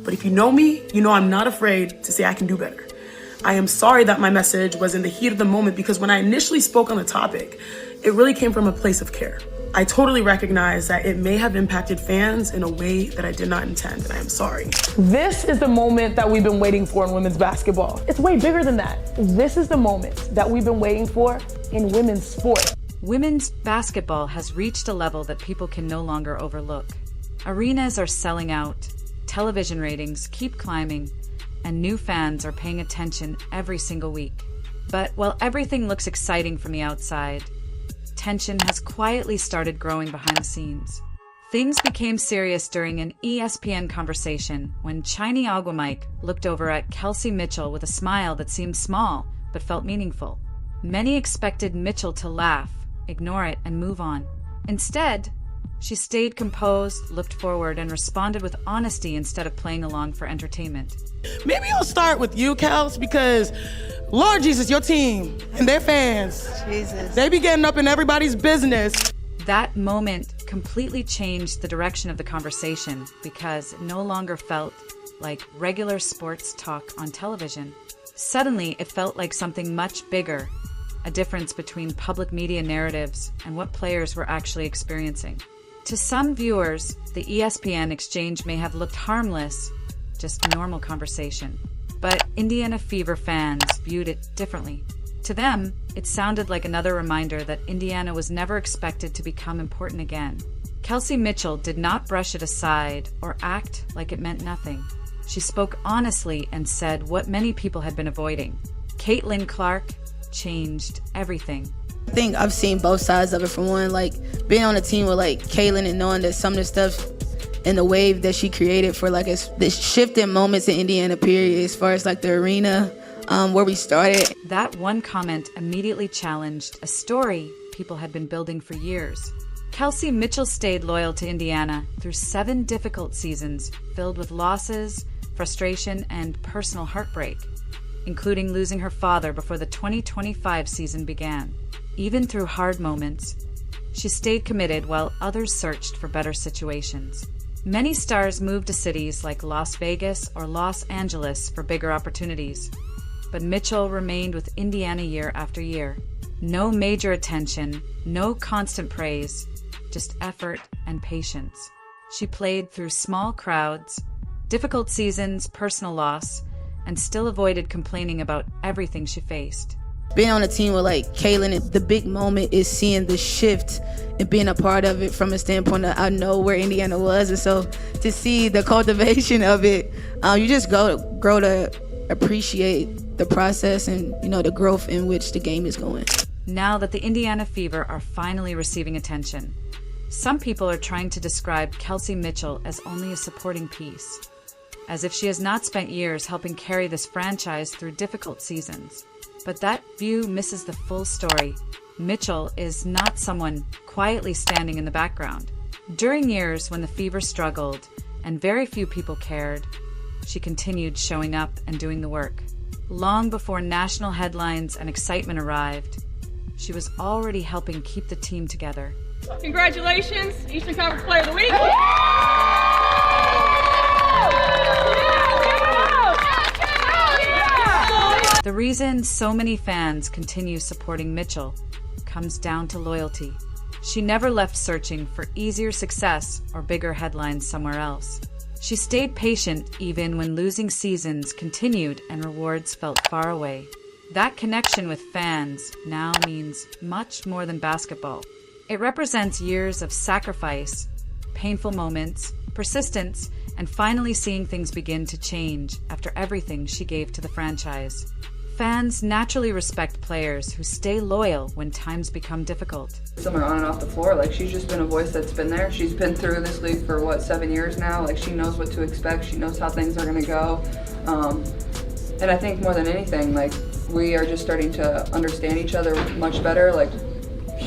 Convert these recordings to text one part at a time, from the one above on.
But if you know me, you know I'm not afraid to say I can do better. I am sorry that my message was in the heat of the moment, because when I initially spoke on the topic, it really came from a place of care. I totally recognize that it may have impacted fans in a way that I did not intend, and I am sorry. This is the moment that we've been waiting for in women's basketball. It's way bigger than that. This is the moment that we've been waiting for in women's sport. Women's basketball has reached a level that people can no longer overlook. Arenas are selling out, television ratings keep climbing, and new fans are paying attention every single week. But while everything looks exciting from the outside, tension has quietly started growing behind the scenes. Things became serious during an ESPN conversation when Chiny Aguamike looked over at Kelsey Mitchell with a smile that seemed small but felt meaningful. Many expected Mitchell to laugh, ignore it, and move on. Instead, she stayed composed, looked forward, and responded with honesty instead of playing along for entertainment. Maybe I'll start with you, Kels, because Lord Jesus, your team and their fans, Jesus, they be getting up in everybody's business. That moment completely changed the direction of the conversation because it no longer felt like regular sports talk on television. Suddenly, it felt like something much bigger, a difference between public media narratives and what players were actually experiencing. To some viewers, the ESPN exchange may have looked harmless, just normal conversation. But Indiana Fever fans viewed it differently. To them, it sounded like another reminder that Indiana was never expected to become important again. Kelsey Mitchell did not brush it aside or act like it meant nothing. She spoke honestly and said what many people had been avoiding. Caitlin Clark changed everything. I think I've seen both sides of it. From one, like being on a team with like Kaylin and knowing that some of the stuff and the wave that she created for like this shift in moments in Indiana period, as far as like the arena where we started. That one comment immediately challenged a story people had been building for years. Kelsey Mitchell stayed loyal to Indiana through 7 difficult seasons filled with losses, frustration, and personal heartbreak, including losing her father before the 2025 season began. Even through hard moments, she stayed committed while others searched for better situations. Many stars moved to cities like Las Vegas or Los Angeles for bigger opportunities, but Mitchell remained with Indiana year after year. No major attention, no constant praise, just effort and patience. She played through small crowds, difficult seasons, personal loss, and still avoided complaining about everything she faced. Being on a team with like Kaylin, the big moment is seeing the shift and being a part of it from a standpoint that I know where Indiana was. And so to see the cultivation of it, you just grow to appreciate the process and, you know, the growth in which the game is going. Now that the Indiana Fever are finally receiving attention, some people are trying to describe Kelsey Mitchell as only a supporting piece, as if she has not spent years helping carry this franchise through difficult seasons. But that view misses the full story. Mitchell is not someone quietly standing in the background. During years when the Fever struggled and very few people cared, she continued showing up and doing the work. Long before national headlines and excitement arrived, she was already helping keep the team together. Congratulations, Eastern Conference Player of the Week. The reason so many fans continue supporting Mitchell comes down to loyalty. She never left searching for easier success or bigger headlines somewhere else. She stayed patient even when losing seasons continued and rewards felt far away. That connection with fans now means much more than basketball. It represents years of sacrifice, painful moments, persistence, and finally seeing things begin to change after everything she gave to the franchise. Fans naturally respect players who stay loyal when times become difficult. Someone on and off the floor, like she's just been a voice that's been there. She's been through this league for what, 7 years now. Like she knows what to expect. She knows how things are gonna go. And I think more than anything, like we are just starting to understand each other much better. Like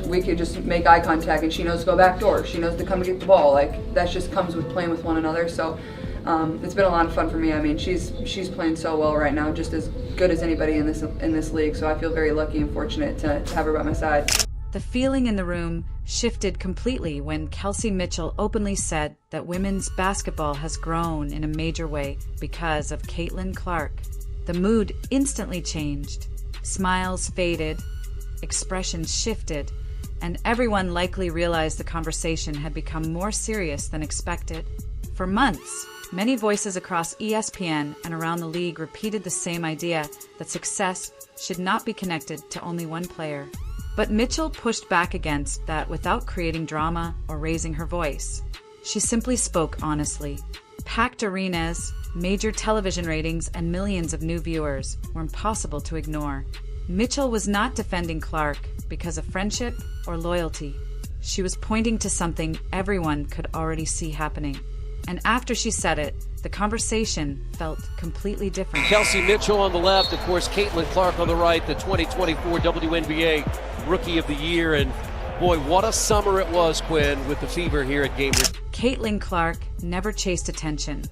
we could just make eye contact and she knows to go back door. She knows to come and get the ball. Like that just comes with playing with one another. So it's been a lot of fun for me. I mean, she's playing so well right now, just as good as anybody in this league. So I feel very lucky and fortunate to have her by my side. The feeling in the room shifted completely when Kelsey Mitchell openly said that women's basketball has grown in a major way because of Caitlin Clark. The mood instantly changed. Smiles faded, expressions shifted, and everyone likely realized the conversation had become more serious than expected. For months, many voices across ESPN and around the league repeated the same idea that success should not be connected to only one player. But Mitchell pushed back against that without creating drama or raising her voice. She simply spoke honestly. Packed arenas, major television ratings, and millions of new viewers were impossible to ignore. Mitchell was not defending Clark because of friendship or loyalty. She was pointing to something everyone could already see happening. And after she said it, the conversation felt completely different. Kelsey Mitchell on the left, of course, Caitlin Clark on the right, the 2024 WNBA Rookie of the Year. And boy, what a summer it was, Quinn, with the Fever here at Gamer. Caitlin Clark never chased attention,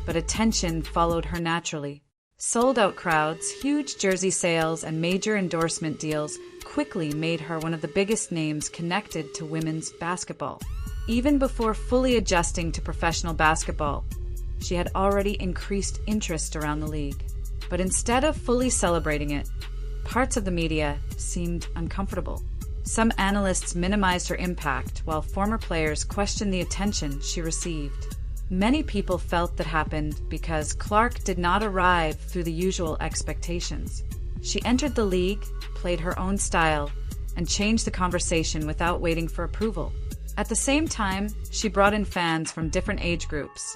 but attention followed her naturally. Sold-out crowds, huge jersey sales, and major endorsement deals quickly made her one of the biggest names connected to women's basketball. Even before fully adjusting to professional basketball, she had already increased interest around the league. But instead of fully celebrating it, parts of the media seemed uncomfortable. Some analysts minimized her impact, while former players questioned the attention she received. Many people felt that happened because Clark did not arrive through the usual expectations. She entered the league, played her own style, and changed the conversation without waiting for approval. At the same time, she brought in fans from different age groups,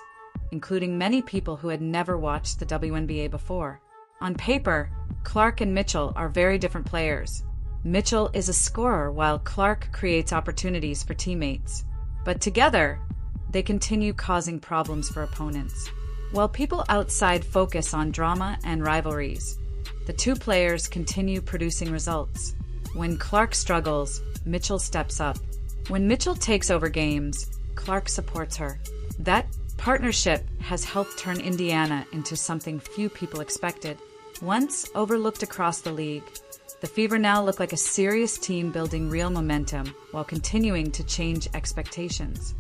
including many people who had never watched the WNBA before. On paper, Clark and Mitchell are very different players. Mitchell is a scorer while Clark creates opportunities for teammates. But together, they continue causing problems for opponents. While people outside focus on drama and rivalries, the two players continue producing results. When Clark struggles, Mitchell steps up. When Mitchell takes over games, Clark supports her. That partnership has helped turn Indiana into something few people expected. Once overlooked across the league, the Fever now look like a serious team building real momentum while continuing to change expectations.